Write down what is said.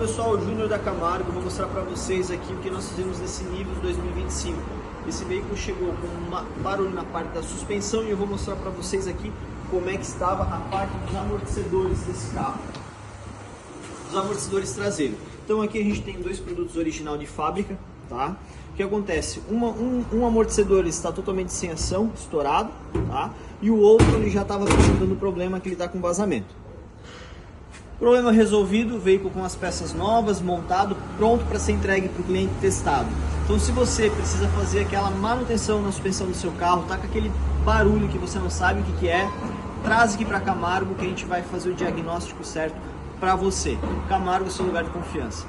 pessoal, o Júnior da Camargo, vou mostrar para vocês aqui o que nós fizemos nesse Nivus 2025. Esse veículo chegou com um barulho na parte da suspensão e eu vou mostrar para vocês aqui como é que estava a parte dos amortecedores desse carro. Os amortecedores traseiros. Então aqui a gente tem dois produtos original de fábrica, tá? O que acontece? Um amortecedor está totalmente sem ação, estourado, tá? E o outro ele já estava apresentando problema que ele está com vazamento. Problema resolvido, veículo com as peças novas, montado, pronto para ser entregue para o cliente testado. Então se você precisa fazer aquela manutenção na suspensão do seu carro, tá com aquele barulho que você não sabe o que é, traz aqui para Camargo que a gente vai fazer o diagnóstico certo para você. Camargo é seu lugar de confiança.